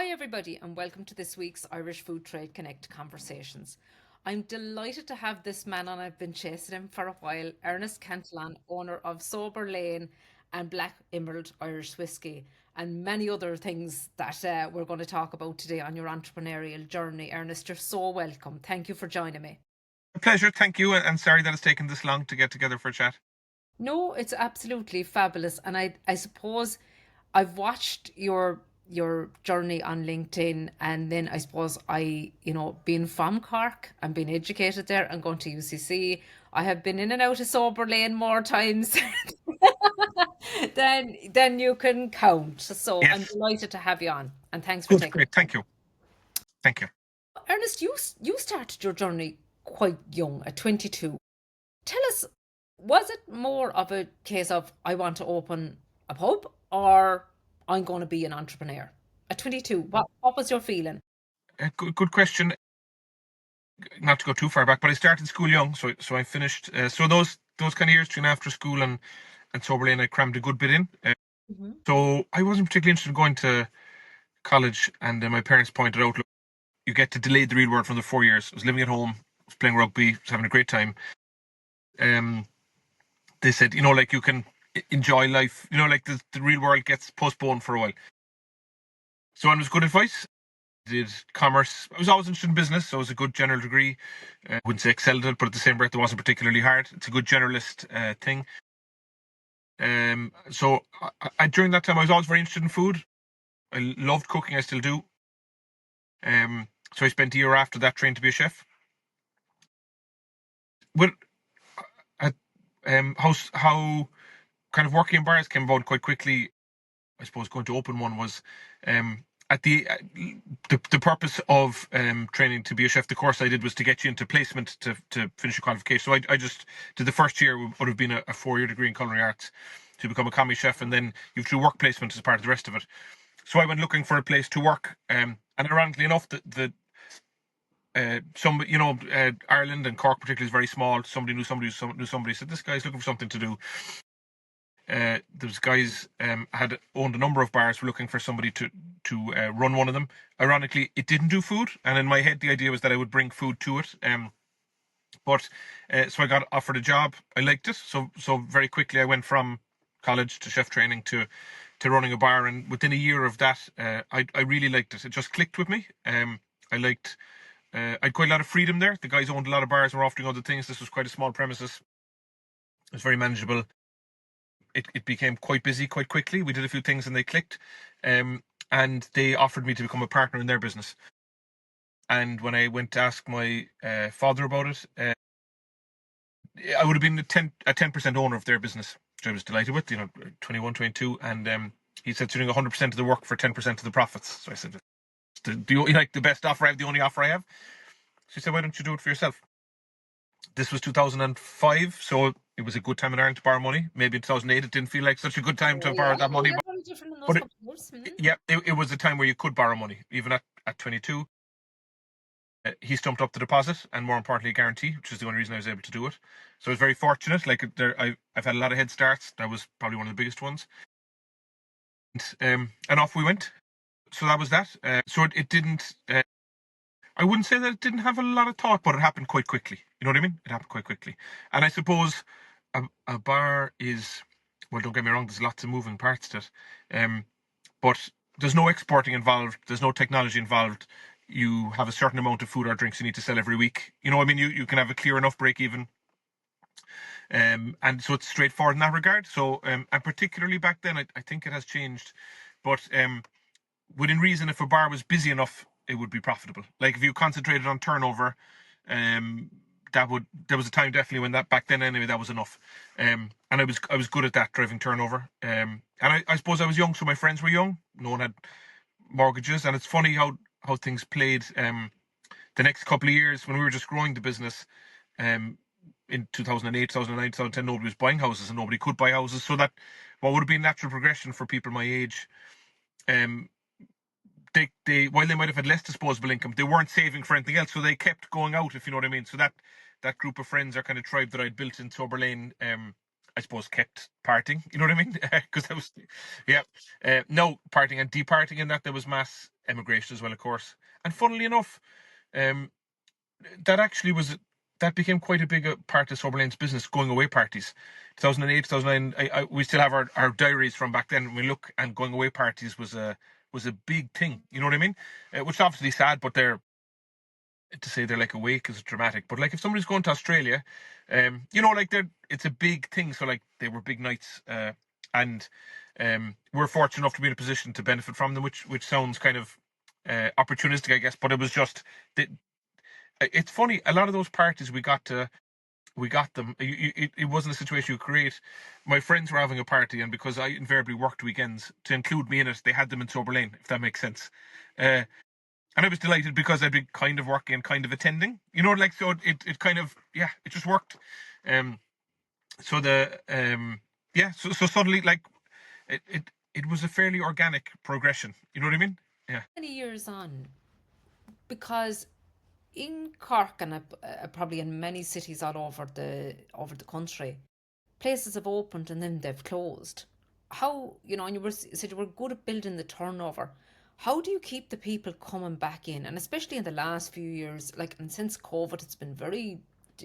Hi, everybody, and welcome to this week's Irish Food Trade Connect conversations. I'm delighted to have this man on. I've been chasing him for a while, Ernest Cantillon, owner of Sober Lane and Black Emerald Irish Whiskey, and many other things that we're going to talk about today on your entrepreneurial journey. Ernest, you're so welcome. Thank you for joining me. A pleasure, thank you, and sorry that it's taken this long to get together for a chat. No, it's absolutely fabulous. And I suppose I've watched your journey on LinkedIn, and then I suppose being from Cork and being educated there and going to UCC, I have been in and out of Sober Lane more times than you can count. So I'm Yes, delighted to have you on, and thanks for good, taking great, the time. thank you. Ernest, you started your journey quite young at 22. Tell us, was it more of a case of I want to open a pub or I'm going to be an entrepreneur? At 22, what was your feeling? Good question. Not to go too far back, but I started school young, so I finished. So those kind of years between after school and sober lane, I crammed a good bit in. Hmm. So I wasn't particularly interested in going to college, and my parents pointed out, look, you get to delay the real world from the 4 years. I was living at home, I was playing rugby, was having a great time. Um, they said, like you can enjoy life, like the real world gets postponed for a while. So it was good advice. Did commerce. I was always interested in business, so it was a good general degree. I wouldn't say excelled at it, but at the same breath, it wasn't particularly hard. It's a good generalist thing. So during that time, I was always very interested in food. I loved cooking. I still do. So I spent a year after that trained to be a chef. Well, at, how kind of working in bars came about quite quickly. I suppose going to open one was at the purpose of training to be a chef. The course I did was to get you into placement to finish your qualification. So I just did the first year would have been a 4-year degree in culinary arts to become a commis chef, and then you have to do work placement as part of the rest of it. So I went looking for a place to work, and ironically enough, Ireland and Cork particularly is very small. Somebody knew somebody said this guy's looking for something to do. Those guys had owned a number of bars, were looking for somebody to run one of them. Ironically, it didn't do food, and in my head, the idea was that I would bring food to it. But so I got offered a job. I liked it, so very quickly I went from college to chef training to running a bar, and within a year of that, I really liked it. It just clicked with me. I liked. I had quite a lot of freedom there. The guys owned a lot of bars and were offering other things. This was quite a small premises. It was very manageable. It became quite busy quite quickly. We did a few things and they clicked. And they offered me to become a partner in their business. And when I went to ask my father about it, I would have been a 10% owner of their business, which I was delighted with, 21, 22. And he said, you're doing 100% of the work for 10% of the profits. So I said, the best offer I have, the only offer I have. She said, why don't you do it for yourself? This was 2005, so it was a good time in Ireland to borrow money. Maybe in 2008, it didn't feel like such a good time to Oh, borrow yeah, that money. yeah, very different in those But couple of years. yeah, it was a time where you could borrow money, even at 22. He stumped up the deposit and, more importantly, a guarantee, which is the only reason I was able to do it. So I was very fortunate. Like I've had a lot of head starts. That was probably one of the biggest ones. And off we went. So that was that. So it didn't. I wouldn't say that it didn't have a lot of thought, but it happened quite quickly. You know what I mean? It happened quite quickly. And I suppose a bar is, well, don't get me wrong, there's lots of moving parts to it. But there's no exporting involved. There's no technology involved. You have a certain amount of food or drinks you need to sell every week. I mean, you can have a clear enough break even. And so it's straightforward in that regard. So, and particularly back then, I think it has changed. But within reason, if a bar was busy enough, it would be profitable. Like if you concentrated on turnover, there was a time definitely when that back then anyway that was enough. And I was good at that, driving turnover. And I suppose I was young, so my friends were young. No one had mortgages, and it's funny how things played. The next couple of years when we were just growing the business, in 2008, 2009, 2010, nobody was buying houses and nobody could buy houses. So that what would have been natural progression for people my age, um, they while they might have had less disposable income, they weren't saving for anything else, so they kept going out, if you know what I mean. So that group of friends, or kind of tribe that I'd built in Sober Lane, I suppose kept partying, you know what I mean? Because that was, yeah, no partying and departing, in that there was mass emigration as well, of course. And funnily enough, um, that actually was that became quite a big part of Soberlane's business, going away parties. 2008, 2009, we still have our diaries from back then. We look, and going away parties was a big thing. You know what I mean? Which is obviously sad, but to say they're like awake is dramatic. But like if somebody's going to Australia, like it's a big thing. So like they were big nights, and we're fortunate enough to be in a position to benefit from them, which sounds kind of opportunistic, I guess. But it was just that. It's funny. A lot of those parties we got them. It wasn't a situation you create. My friends were having a party, and because I invariably worked weekends, to include me in it, they had them in Sober Lane, if that makes sense. Uh, and I was delighted because I'd been kind of working and kind of attending. Like so it kind of it just worked. Um, so the so suddenly like it was a fairly organic progression. You know what I mean? Yeah. Many years on, because in Cork and probably in many cities all over the country, places have opened and then they've closed. How, and you said you were good at building the turnover. How do you keep the people coming back in? And especially in the last few years, like, and since COVID, it's been very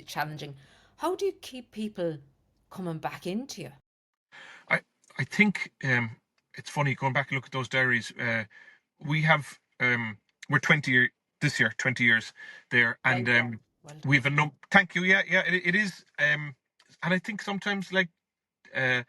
challenging. How do you keep people coming back into you? I I think it's funny going back and look at those diaries. We have we're 20 this year, 20 years there, Well and done. Well done. we've a thank you. Yeah, it is. And I think sometimes uh,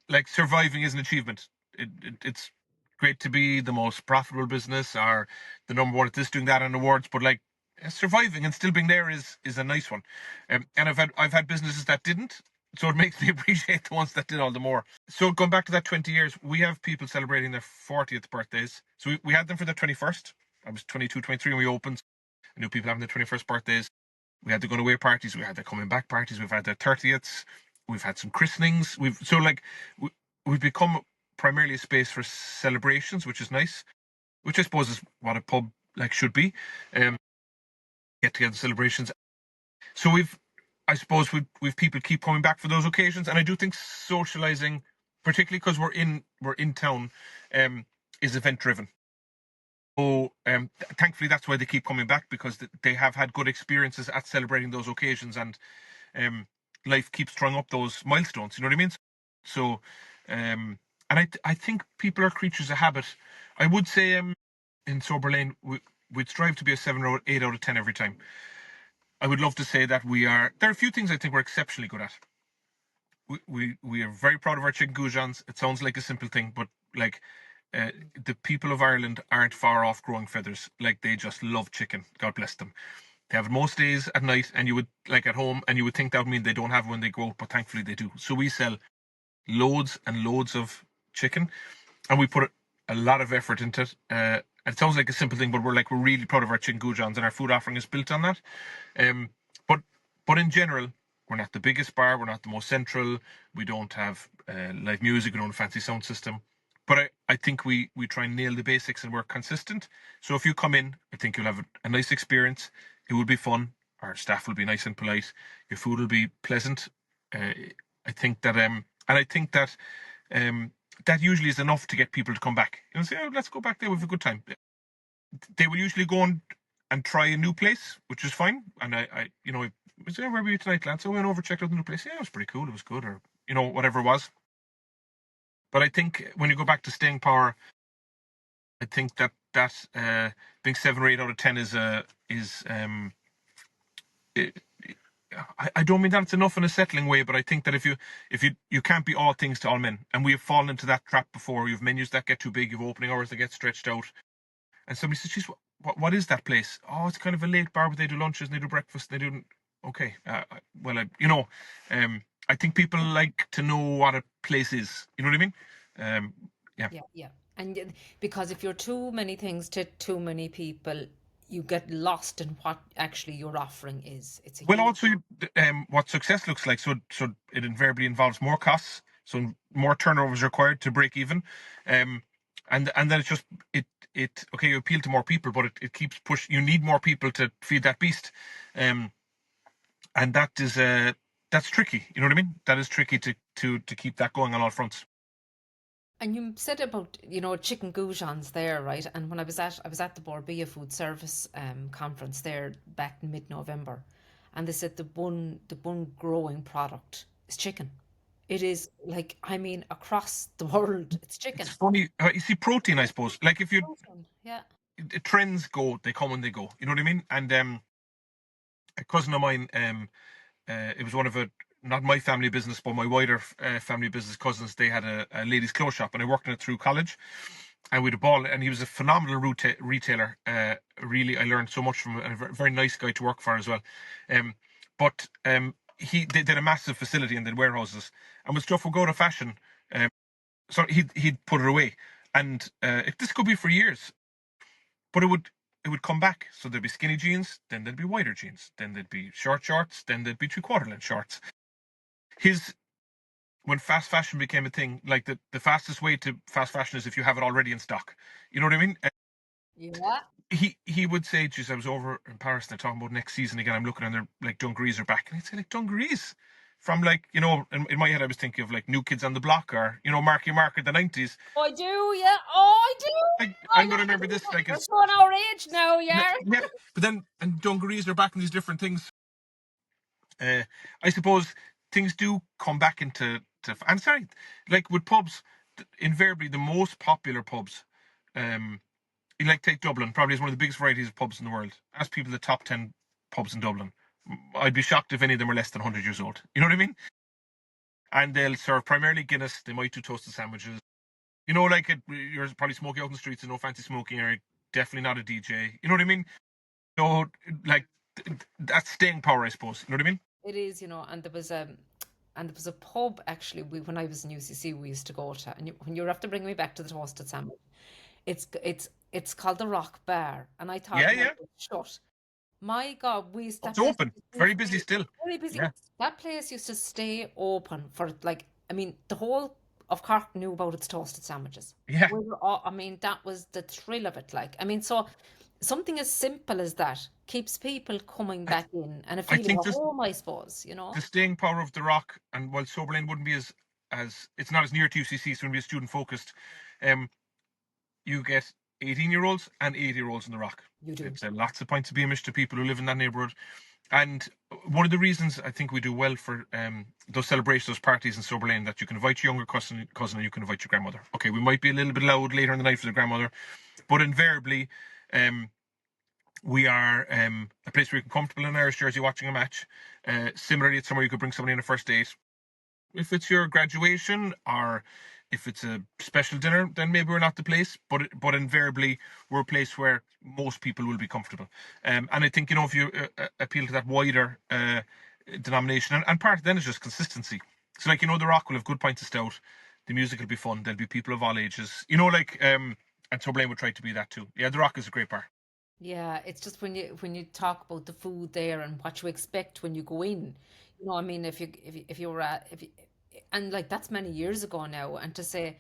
like surviving is an achievement. It's great to be the most profitable business or the number one at this, doing that on awards, but like surviving and still being there is a nice one. And I've had businesses that didn't, so it makes me appreciate the ones that did all the more. So going back to that 20 years, we have people celebrating their 40th birthdays. So we had them for their 21st. I was 22, 23 when we opened. I knew people having their 21st birthdays. We had the going away parties. We had the coming back parties. We've had the 30ths. We've had some christenings. We've become primarily a space for celebrations, which is nice. Which I suppose is what a pub like should be. Get together celebrations. So I suppose we've people keep coming back for those occasions, and I do think socializing, particularly because we're in town, is event driven. So thankfully that's why they keep coming back, because they have had good experiences at celebrating those occasions, and um, life keeps throwing up those milestones. You know what I mean? So, and I think people are creatures of habit. I would say in Sober Lane we'd strive to be a 7 or 8 out of 10 every time. I would love to say that we are. There are a few things I think we're exceptionally good at. We are very proud of our chicken goujons. It sounds like a simple thing, but like the people of Ireland aren't far off growing feathers. Like they just love chicken. God bless them. They have it most days at night, and you would like at home, and you would think that would mean they don't have it when they go out, but thankfully they do. So we sell loads and loads of chicken, and we put a lot of effort into it. It sounds like a simple thing, but we're really proud of our chicken goujons, and our food offering is built on that. Um, but but in general, we're not the biggest bar. We're not the most central. We don't have live music. We don't have a fancy sound system. But I think we try and nail the basics, and we're consistent. So if you come in, I think you'll have a nice experience. It will be fun. Our staff will be nice and polite. Your food will be pleasant. Uh, I think that and I think that that usually is enough to get people to come back and say, "Oh, let's go back there. We have a good time." They will usually go and try a new place, which is fine. And I say, "Where were you tonight, lads?" So we went over, checked out the new place. Yeah, it was pretty cool. It was good, or whatever it was. But I think when you go back to staying power, I think that being 7 or 8 out of 10 is it, I don't mean that it's enough in a settling way, but I think that if you can't be all things to all men, and we have fallen into that trap before. You have menus that get too big, you have opening hours that get stretched out, and somebody says, "Geez, what is that place?" "Oh, it's kind of a late bar, but they do lunches and they do breakfast. And they do." Okay, well, I think people like to know what a place is. You know what I mean? Um, yeah. Yeah, yeah. And because if you're too many things to too many people, you get lost in what actually your offering is. It's a Well, huge. also, what success looks like. So it invariably involves more costs. So more turnover is required to break even, um, and then it's just it. Okay, you appeal to more people, but it keeps push. You need more people to feed that beast, um, and that's tricky. You know what I mean? That is tricky to keep that going on all fronts. And you said about, chicken goujons there, right? And when I was at the Borbia Food Service conference there back in mid-November, and they said the one growing product is chicken. It is like, I mean, across the world, it's It's chicken. funny. You see, protein, I suppose. Like if you Yeah. trends go, they come and they go. You know what I mean? And a cousin of mine, it was one of not my family business, but my wider family business cousins. They had a ladies' clothes shop, and I worked in it through college. And with a ball, and he was a phenomenal retailer. Really, I learned so much from him, and a very nice guy to work for as well. But they did a massive facility and did warehouses, and when stuff would go to fashion, so he'd put it away, and this could be for years, but it would come back. So there'd be skinny jeans, then there'd be wider jeans, then there'd be short shorts, then there'd be 3/4 length shorts. His When fast fashion became a thing, like the fastest way to fast fashion is if you have it already in stock. You know what I mean? Yeah. He would say, "Geez, I was over in Paris and they're talking about next season again. I'm looking and they're like dungarees are back." And he'd say, like, dungarees from, like, in my head I was thinking of like New Kids on the Block, or Marky Mark in the 90s. Oh, I do, yeah. Oh, I do. I'm I going know to what remember you're this talking like about. We're as showing our age now, yeah. yeah. But then, and dungarees are back in these different things. I suppose things do come back I'm sorry, like with pubs, invariably the most popular pubs, um, like take Dublin, probably is one of the biggest varieties of pubs in the world. Ask people the top 10 pubs in Dublin. I'd be shocked if any of them are less than 100 years old. You know what I mean? And they'll serve primarily Guinness. They might do toasted sandwiches. Like you're probably smoking out in the streets and no fancy smoking, or definitely not a DJ. You know what I mean? So, like, that's staying power, I suppose. You know what I mean? It is, and there was a pub actually. When I was in UCC, we used to go to, and when you have to bring me back to the toasted sandwich, it's called the Rock Bar, and I thought Yeah, it was yeah. shut. My God, It's that place open. used to be Very busy still. very busy. Yeah. That place used to stay open for, like, I mean, the whole of Cork knew about its toasted sandwiches. Yeah. We were all, I mean, that was the thrill of it. Like, I mean, so something as simple as that keeps people coming I, back in and a I feeling think of this home, I suppose. the staying power of the Rock, and while Soberlane wouldn't be as it's not as near to UCC, so it wouldn't be as student focused. Um, you get 18-year-olds and 80-year-olds in the Rock. You do. It's lots of pints of Beamish to people who live in that neighbourhood. And one of the reasons I think we do well for those celebrations, those parties in Sober Lane, that you can invite your younger cousin and you can invite your grandmother. Okay, we might be a little bit loud later in the night for the grandmother, but invariably, um, we are a place where you can comfortable in an Irish jersey watching a match. Similarly, it's somewhere you could bring somebody on a first date. If it's your graduation, or if it's a special dinner, then maybe we're not the place. But invariably, we're a place where most people will be comfortable. And I think, if you appeal to that wider denomination, and part of then is just consistency. So, like, the Rock will have good pints of stout. The music will be fun. There'll be people of all ages. And Turbulane would try to be that too. Yeah, the Rock is a great bar. Yeah, it's just when you talk about the food there and what you expect when you go in. I mean, if you were at if you, and like that's many years ago now, and to say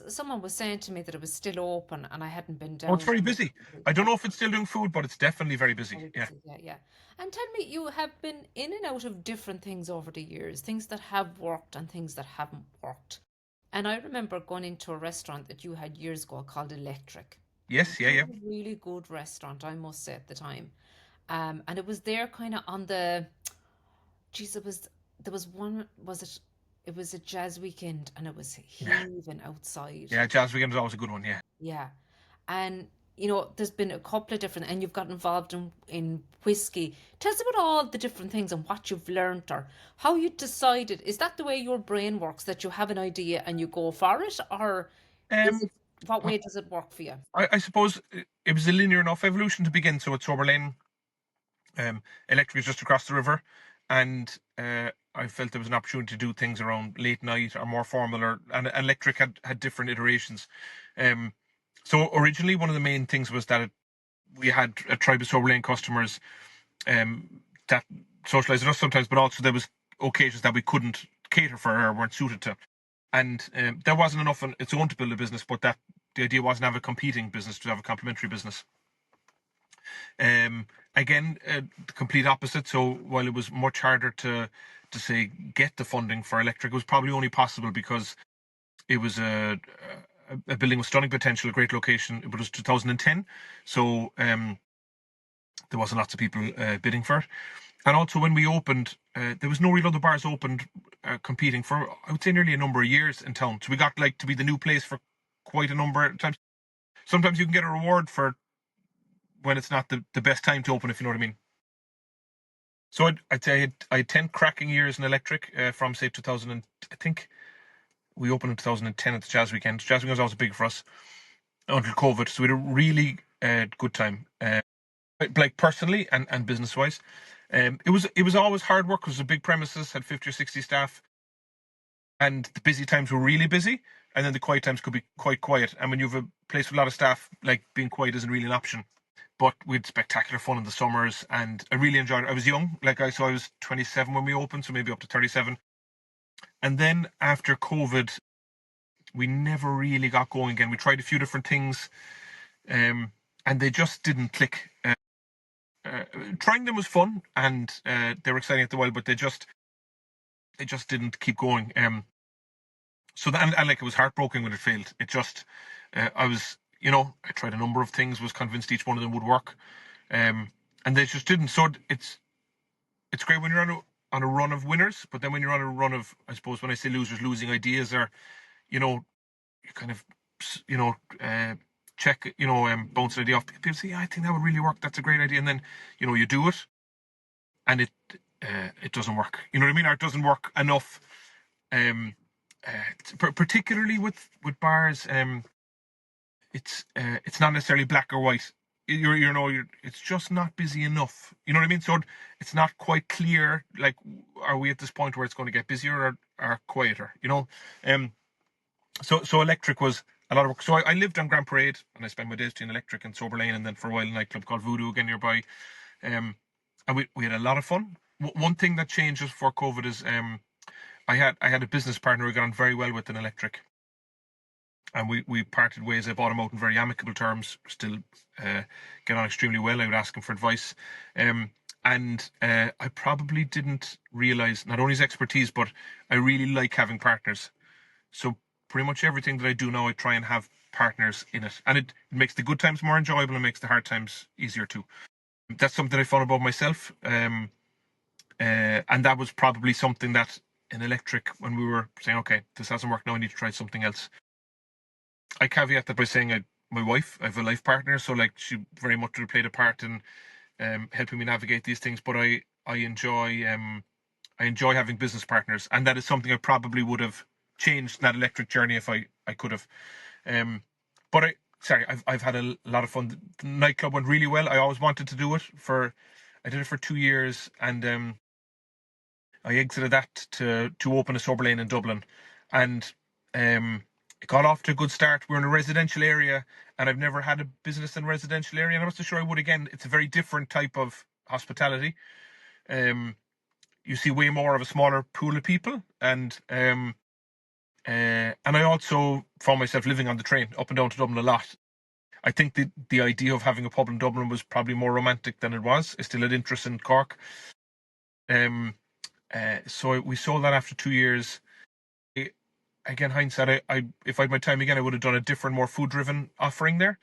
someone was saying to me that it was still open, and I hadn't been Oh, it's down. very busy. I don't Yeah, know if it's still doing food, but it's definitely very busy. very Yeah. busy. Yeah, yeah. And tell me, you have been in and out of different things over the years, things that have worked and things that haven't worked. And I remember going into a restaurant that you had years ago called Electric. Yes. Yeah. Yeah. Really, really good restaurant, I must say, at the time. And it was there kind of on the, geez, there was one, it was a jazz weekend and it was Yeah. heaving outside. Yeah. Jazz Weekend is always a good one. Yeah. Yeah. And, there's been a couple of different, and you've got involved in whiskey. Tell us about all the different things and what you've learned, or how you decided. Is that the way your brain works, that you have an idea and you go for it? Or is Um, it, what way does it work for you? I suppose it was a linear enough evolution to begin. So at Sober Lane, Electric is just across the river, and I felt there was an opportunity to do things around late night or more formal, and Electric had different iterations. Um, so originally, one of the main things was that we had a tribe of Sober Lane customers that socialised with us sometimes, but also there was occasions that we couldn't cater for or weren't suited to. And there wasn't enough on its own to build a business, but that the idea wasn't to have a competing business, to have a complementary business. Again, the complete opposite. So while it was much harder to say get the funding for Electric, it was probably only possible because It was a building with stunning potential, a great location. It was 2010, so there wasn't lots of people bidding for it. And also when we opened, there was no real other bars opened competing for, I would say, nearly a number of years in town. So we got like to be the new place for quite a number of times. Sometimes you can get a reward for when it's not the best time to open, if you know what I mean. So I'd say I had 10 cracking years in electric from, say, 2000. I think we opened in 2010 at the Jazz Weekend. Jazz Weekend was always big for us until COVID. So we had a really good time, like personally and business wise. It was always hard work because it was a big premises, had 50 or 60 staff, and the busy times were really busy, and then the quiet times could be quite quiet. And when you have a place with a lot of staff, like being quiet isn't really an option. But we had spectacular fun in the summers, and I really enjoyed it. I was young, so I was 27 when we opened, so maybe up to 37. And then after COVID, we never really got going again. We tried a few different things, and they just didn't click. Trying them was fun, and they were exciting at the while, but they just didn't keep going. So that, and like it was heartbroken when it failed. It just, I was, I tried a number of things, was convinced each one of them would work, and they just didn't. So it's great when you're on a run of winners, but then when you're on a run of, I suppose when I say losers, losing ideas, or you kind of, check, bounce an idea off. People say, yeah, I think that would really work. That's a great idea, and then you do it, and it doesn't work. You know what I mean? Or it doesn't work enough. Particularly with bars, it's not necessarily black or white. It's just not busy enough. You know what I mean? So it's not quite clear. Like, are we at this point where it's going to get busier or quieter? So electric was a lot of work. So I lived on Grand Parade, and I spent my days between electric and Sober Lane, and then for a while a nightclub called Voodoo again nearby. And we had a lot of fun. One thing that changed just before COVID is I had a business partner who got on very well with an electric, and we parted ways. I bought him out in very amicable terms. Still get on extremely well. I would ask him for advice, and I probably didn't realize not only his expertise, but I really like having partners. So pretty much everything that I do now, I try and have partners in it, and it makes the good times more enjoyable and makes the hard times easier too. That's something I found about myself, and that was probably something that in electric, when we were saying, okay, this hasn't worked now, I need to try something else. I caveat that by saying my wife, I have a life partner, so like she very much would played a part in helping me navigate these things. But I enjoy having business partners, and that is something I probably would have changed in that electric journey if I could have. But I've had a lot of fun. The nightclub went really well. I always wanted to do it I did it for 2 years, and I exited that to open a Sober Lane in Dublin, and it got off to a good start. We're in a residential area, and I've never had a business in a residential area, and I'm not so sure I would again. It's a very different type of hospitality. You see way more of a smaller pool of people, and I also found myself living on the train up and down to Dublin a lot. I think the idea of having a pub in Dublin was probably more romantic than it was. I still had interest in Cork. So we sold that after 2 years. Again, hindsight, I if I had my time again, I would have done a different, more food-driven offering there.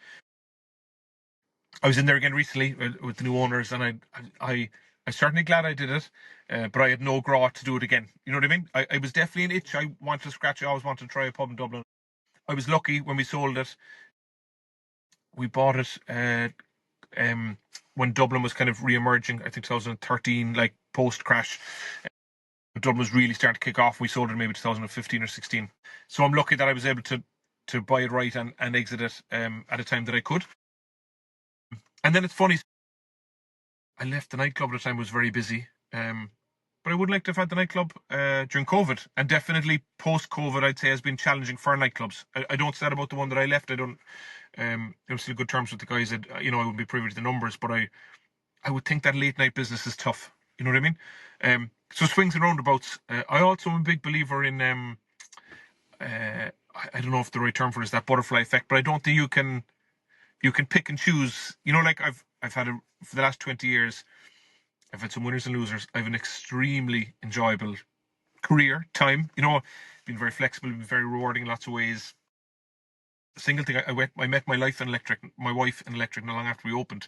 I was in there again recently with the new owners, and I'm certainly glad I did it, but I had no graw to do it again. You know what I mean? I was definitely an itch I wanted to scratch. I always wanted to try a pub in Dublin. I was lucky when we sold it. We bought it when Dublin was kind of re-emerging, I think 2013, like post-crash. Dublin was really starting to kick off. We sold it maybe 2015 or 16. So I'm lucky that I was able to buy it right and exit it at a time that I could. And then it's funny, I left the nightclub at the time, was very busy. But I would like to have had the nightclub during COVID, and definitely post-COVID, I'd say has been challenging for nightclubs. I don't say that about the one that I left. I don't. I'm still good terms with the guys. That I wouldn't be privy to the numbers, but I would think that late night business is tough. You know what I mean? So swings and roundabouts. I also am a big believer in. I don't know if the right term for it is that butterfly effect, but I don't think you can pick and choose. Like I've had for the last 20 years. I've had some winners and losers. I have an extremely enjoyable career, time. Been very flexible, been very rewarding in lots of ways. The single thing, I met my wife in electric not long after we opened,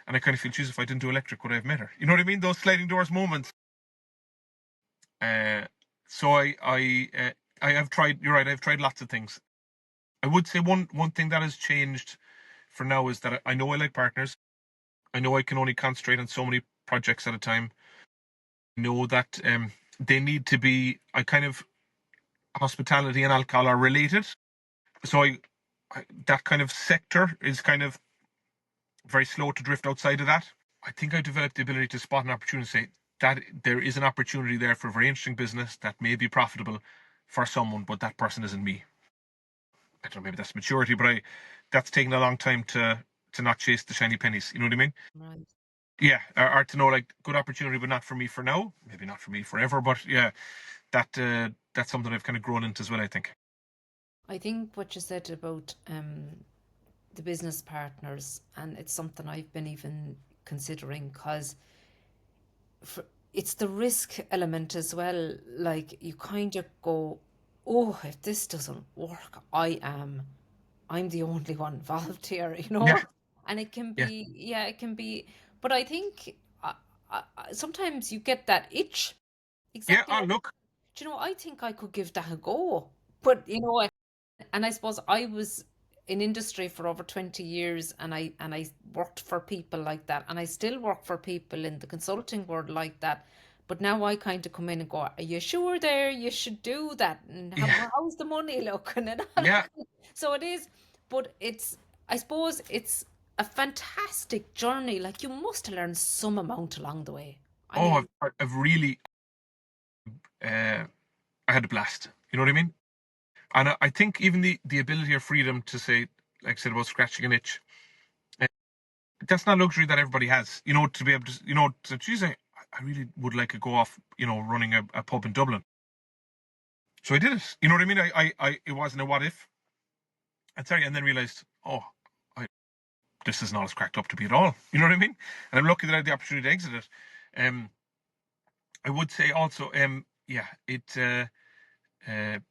and I kind of feel, geez, if I didn't do electric, would I have met her? You know what I mean? Those sliding doors moments. So I have tried. You're right. I've tried lots of things. I would say one thing that has changed for now is that I know I like partners. I know I can only concentrate on so many projects at a time. I know that they need to be. I kind of hospitality and alcohol are related, so that kind of sector is kind of very slow to drift outside of that. I think I developed the ability to spot an opportunity and say that there is an opportunity there for a very interesting business that may be profitable for someone, but that person isn't me. I don't know, maybe that's maturity, but that's taken a long time to not chase the shiny pennies. You know what I mean? Right. Yeah, or to know, like, good opportunity, but not for me for now. Maybe not for me forever, but yeah, that's something I've kind of grown into as well, I think. I think what you said about the business partners, and it's something I've been even considering because it's the risk element as well. Like you kind of go, oh, if this doesn't work, I'm the only one involved here, you Yeah, know? And it can yeah, be, yeah, it can be, but I think sometimes you get that itch. yeah. Exactly. Oh, look, Do you know, I think I could give that a go. But, you know, and I suppose I was in industry for over 20 years and I worked for people like that and I still work for people in the consulting world like that. But now I kind of come in and go, are you sure there you should do that? And yeah, how's the money looking and all yeah. that? So it is, but I suppose it's a fantastic journey. Like you must learn some amount along the way. I Oh, mean, I've really, uh, I had a blast. You know what I mean? And I think even the ability or freedom to say, like I said about scratching an itch, uh, that's not a luxury that everybody has. To be able to, geez, I really would like to go off, running a pub in Dublin. So I did it. You know what I mean? It wasn't a what if. And then realized, oh, I, this is not as cracked up to be at all. You know what I mean? And I'm lucky that I had the opportunity to exit it. Um, I would say also, yeah,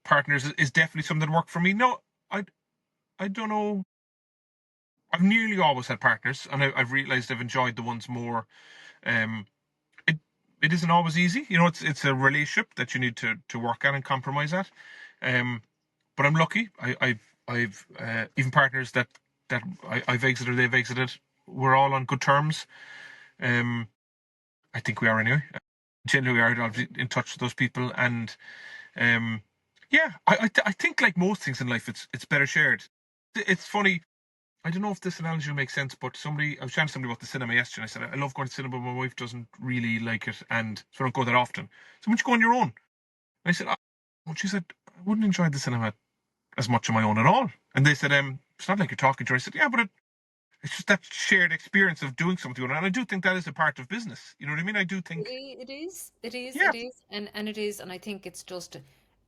partners is definitely something that worked for me. No, I don't know. I've nearly always had partners, and I've realized I've enjoyed the ones more. Um, it it isn't always easy. It's a relationship that you need to work at and compromise at. Um, but I'm lucky. I've even partners that I've exited, they've exited. We're all on good terms. Um, I think we are anyway. Generally, we are obviously in touch with those people, and um, yeah, I think like most things in life, it's better shared. It's funny. I don't know if this analogy will make sense, but I was chatting to somebody about the cinema yesterday. And I said I love going to cinema, but my wife doesn't really like it, and so I don't go that often. So would you go on your own? And I said, well, she said I wouldn't enjoy the cinema as much on my own at all. And they said, it's not like you're talking to her. I said, yeah, but it's just that shared experience of doing something. And I do think that is a part of business. You know what I mean? I do think, it is, it is, yeah, it is, and it is, and I think it's just,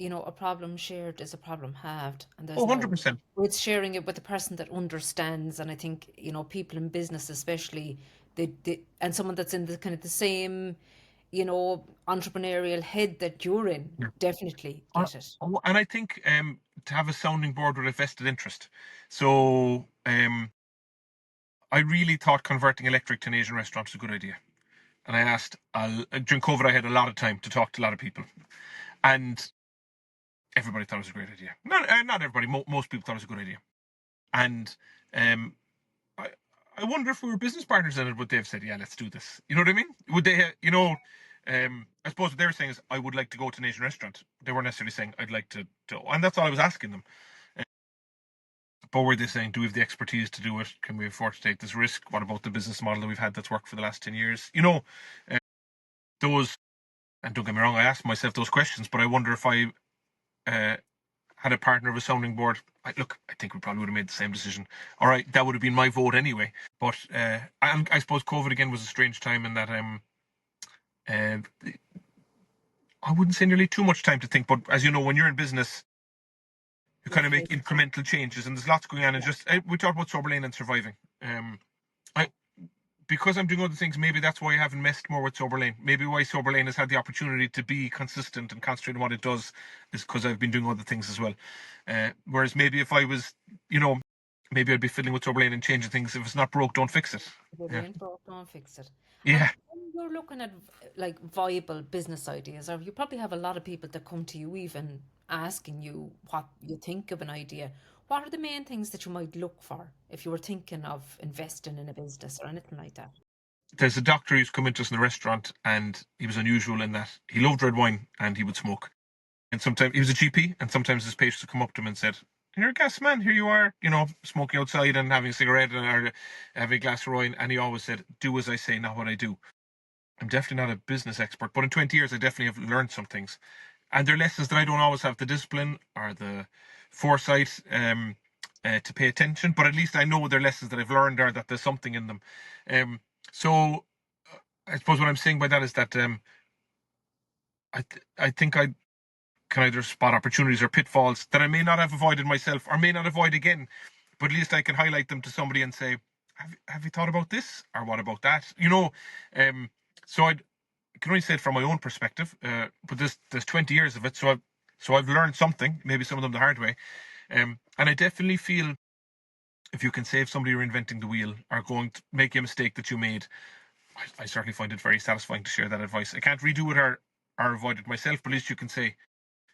a problem shared is a problem halved, and oh, there's no, 100%. it's sharing it with the person that understands, and I think, people in business especially, and someone that's in the kind of the same, entrepreneurial head that you're in, Yeah. definitely Uh, get it. and I think to have a sounding board with a vested interest. So I really thought converting electric to an Asian restaurant was a good idea. And I asked, during COVID, I had a lot of time to talk to a lot of people. And everybody thought it was a great idea. Not everybody, most people thought it was a good idea. And um, I, I wonder if we were business partners in it, would they have said, yeah, let's do this? You know what I mean? Would they, I suppose what they were saying is, I would like to go to an Asian restaurant. They weren't necessarily saying, I'd like to, and that's all I was asking them. But were they saying, do we have the expertise to do it? Can we afford to take this risk? What about the business model that we've had that's worked for the last 10 years? Those, and don't get me wrong, I asked myself those questions, but I wonder if I uh, had a partner of a sounding board. I think we probably would have made the same decision. All right, that would have been my vote anyway. But I suppose COVID again was a strange time in that uh, I wouldn't say nearly too much time to think. But as you know, when you're in business, you You kind have of make less time. incremental changes, and there's lots going on. And Yeah. just we talked about sober lane and surviving. I because I'm doing other things, maybe that's why I haven't messed more with Sober Lane. Maybe why Sober Lane has had the opportunity to be consistent and concentrate on what it does is because I've been doing other things as well. Whereas maybe if I was, maybe I'd be fiddling with Sober Lane and changing things. If it's not broke, don't fix it. If it Yeah. ain't broke, don't fix it. And Yeah. when you're looking at like viable business ideas, or you probably have a lot of people that come to you even asking you what you think of an idea. What are the main things that you might look for if you were thinking of investing in a business or anything like that? There's a doctor who's come into us in the restaurant, and he was unusual in that he loved red wine and he would smoke. And sometimes he was a GP, and sometimes his patients would come up to him and said, "You're a gas man. Here you are, smoking outside and having a cigarette and or having a glass of wine." And he always said, "Do as I say, not what I do." I'm definitely not a business expert, but in 20 years, I definitely have learned some things. And they're lessons that I don't always have the discipline or the foresight to pay attention, but at least I know they're lessons that I've learned or that there's something in them. So I suppose what I'm saying by that is that I think I can either spot opportunities or pitfalls that I may not have avoided myself or may not avoid again, but at least I can highlight them to somebody and say, have you thought about this or what about that? So I can only say it from my own perspective, but there's 20 years of it, so I've learned something, maybe some of them the hard way, and I definitely feel if you can save somebody reinventing the wheel or going to make a mistake that you made, I certainly find it very satisfying to share that advice. I can't redo it or avoid it myself, but at least you can say,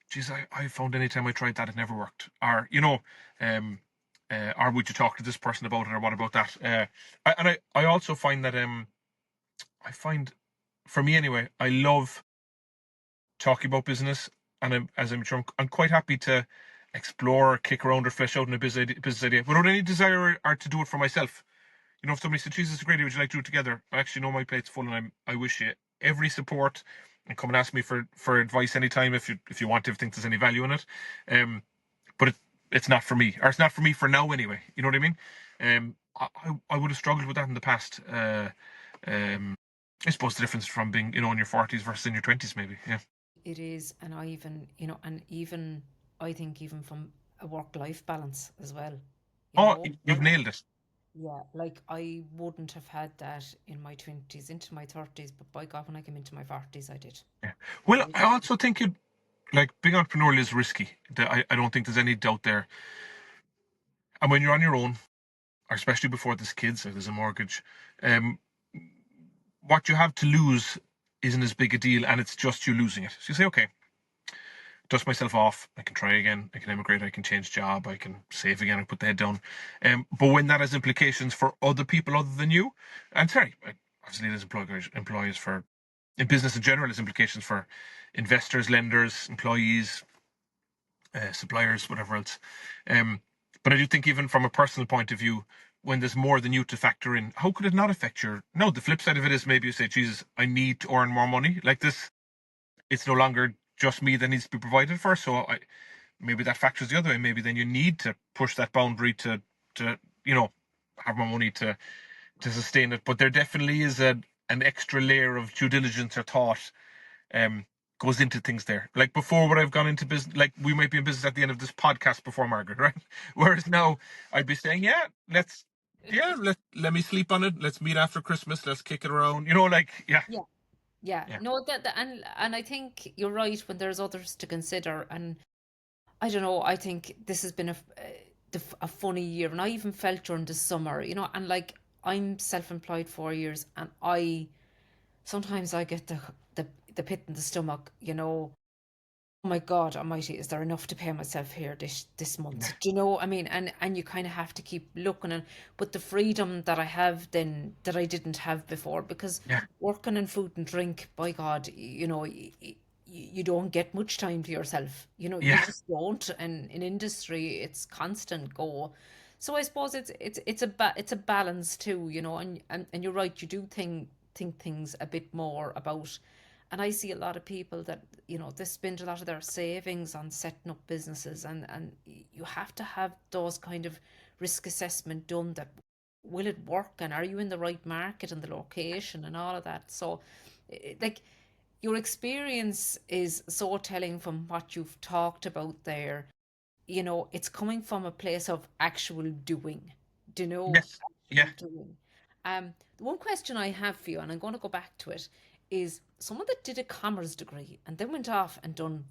geez, I found anytime I tried that, it never worked. Or would you talk to this person about it, or what about that? I also find that I find, for me anyway, I love talking about business, and as I'm sure I'm quite happy to explore, kick around, or flesh out in a business idea without any desire or to do it for myself. If somebody said, "Jesus, it's a great idea, would you like to do it together?" I actually know my plate's full, and I wish you every support, and come and ask me for advice anytime if you want to, if you think there's any value in it. But it's not for me, or it's not for me for now anyway. You know what I mean? I would have struggled with that in the past. I suppose the difference from being in your 40s versus in your 20s, maybe. Yeah. It is, and I even, and even I think even from a work-life balance as well, you Oh, know. you've nailed it. Yeah, like I wouldn't have had that in my 20s, into my 30s, but by God, when I came into my 40s, I did. Yeah. I Well, did. I also think like being entrepreneurial is risky. I don't think there's any doubt there. And when you're on your own, or especially before there's kids or there's a mortgage, um, what you have to lose isn't as big a deal, and it's just you losing it. So you say, okay, dust myself off. I can try again. I can emigrate. I can change job. I can save again. I put the head down. But when that has implications for other people other than you, and sorry, obviously there's employers for in business in general, there's implications for investors, lenders, employees, suppliers, whatever else. Um, but I do think even from a personal point of view, when there's more than you to factor in, how could it not affect your? No, the flip side of it is maybe you say, Jesus, I need to earn more money. Like this, it's no longer just me that needs to be provided for. So maybe that factors the other way. Maybe then you need to push that boundary to have more money to sustain it. But there definitely is an extra layer of due diligence or thought um goes into things there. Like before, would I've gone into business, like we might be in business at the end of this podcast before Margaret, right? Whereas now I'd be saying, let me sleep on it. Let's meet after Christmas. Let's kick it around. Yeah, Yeah. Yeah, yeah, no, and I think you're right when there's others to consider, and I don't know. I think this has been a funny year, and I even felt during the summer, and like I'm self-employed 4 years, and I sometimes I get the the pit in the stomach, oh my God Almighty, is there enough to pay myself here this yeah, month? Do you know? I mean, and you kind of have to keep looking, but the freedom that I have then that I didn't have before, because yeah, working in food and drink, by God, you don't get much time to yourself. You yeah, just don't. And in industry, it's constant go. So I suppose it's a balance too, and you're right. You do think things a bit more about. And I see a lot of people that, they spend a lot of their savings on setting up businesses, and you have to have those kind of risk assessment done, that will it work, and are you in the right market and the location and all of that. So like your experience is so telling from what you've talked about there. It's coming from a place of actual doing, do you know, yes, actual yeah, doing. The one question I have for you, and I'm going to go back to it, is someone that did a commerce degree and then went off and done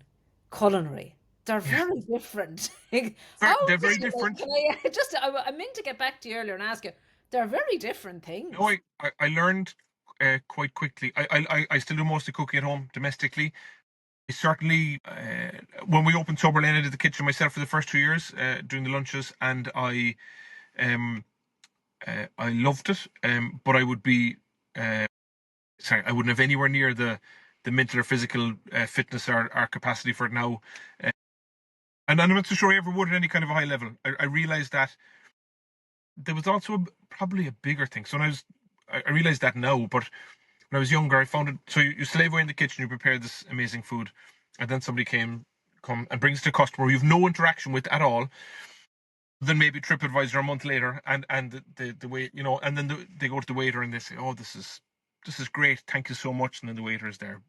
culinary. They're Yeah, very different. How they're did very you like? different. Can I just? I meant to get back to you earlier and ask you. They're very different No, things. I learned quite quickly. I still do most of the cooking at home domestically. I certainly, when we opened Sober Lane, I did the kitchen myself for the first 2 years, doing the lunches, and um, I loved it. But I would be, sorry, I wouldn't have anywhere near the mental or physical fitness or capacity for it now. Uh, and I'm not so sure I ever would at any kind of a high level. I realized that there was also probably a bigger thing. So when I realized that now, but when I was younger, I found it. So you slave away in the kitchen, you prepare this amazing food, and then somebody come and brings it to a customer you've no interaction with at all. Then maybe TripAdvisor a month later, and the way, and then they go to the waiter and they say, "Oh, this is great, thank you so much," and then the waiter is there,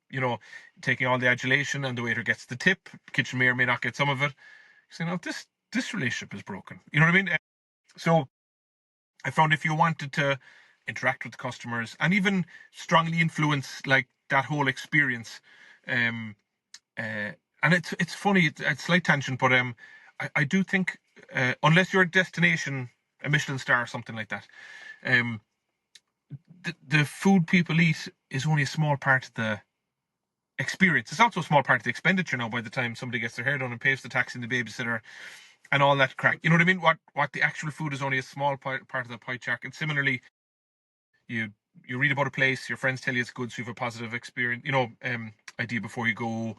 taking all the adulation, and the waiter gets the tip. The kitchen may or may not get some of it. So this relationship is broken. You know what I mean? So I found if you wanted to interact with customers and even strongly influence like that whole experience, um, and it's funny, it's slight tangent, but I do think unless you're a destination, a Michelin star or something like that, um, the food people eat is only a small part of the experience. It's also a small part of the expenditure now. By the time somebody gets their hair done and pays the taxi and the babysitter and all that crack, you know what I mean? What the actual food is only a small part of the pie chart. And similarly, you you read about a place, your friends tell you it's good, so you have a positive experience, idea before you go.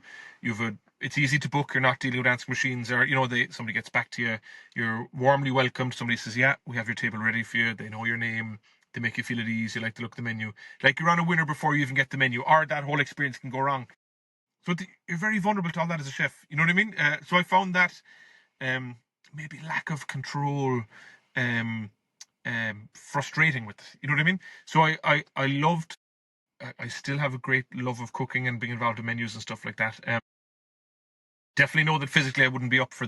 It's easy to book. You're not dealing with answering machines, or somebody gets back to you. You're warmly welcomed. Somebody says, "Yeah, we have your table ready for you." They know your name. They make you feel at ease. You like to look at the menu, like you're on a winner before you even get the menu, or that whole experience can go wrong. So you're very vulnerable to all that as a chef. You know what I mean? So I found that um, maybe lack of control, um, frustrating with it. You know what I mean? So I loved. I still have a great love of cooking and being involved in menus and stuff like that. Definitely know that physically I wouldn't be up for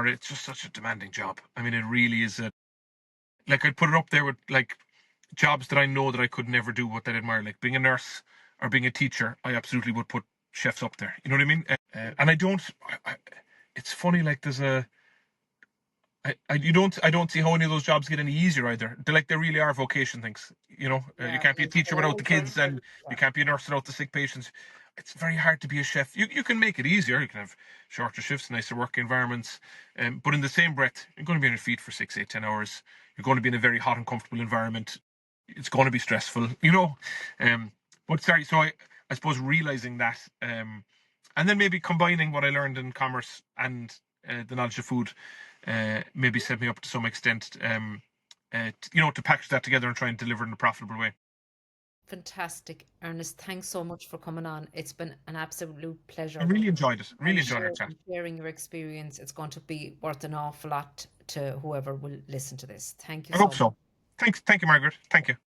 it. It's just such a demanding job. I mean, it really is like I'd put it up there with like jobs that I know that I could never do, what I admire, like being a nurse or being a teacher. I absolutely would put chefs up there. You know what I mean? And I don't. It's funny. Like there's a I don't see how any of those jobs get any easier either. They really are vocation things. You Yeah, can't be a there's teacher without the over. kids, and you Yeah. can't be a nurse without the sick patients. It's very hard to be a chef. You can make it easier. You can have shorter shifts, nicer work environments, but in the same breath, you're going to be on your feet for 6, 8, 10 hours. You're going to be in a very hot and comfortable environment. It's going to be stressful, Um, but sorry, so I suppose realizing that, and then maybe combining what I learned in commerce and the knowledge of food, maybe set me up to some extent, to package that together and try and deliver in a profitable way. Fantastic, Ernest. Thanks so much for coming on. It's been an absolute I pleasure really enjoyed it. Really and enjoyed our chat. sharing your experience. It's going to be worth an awful lot to whoever will listen to this. Thank you I so hope much. so. Thank you, Margaret. Thank you.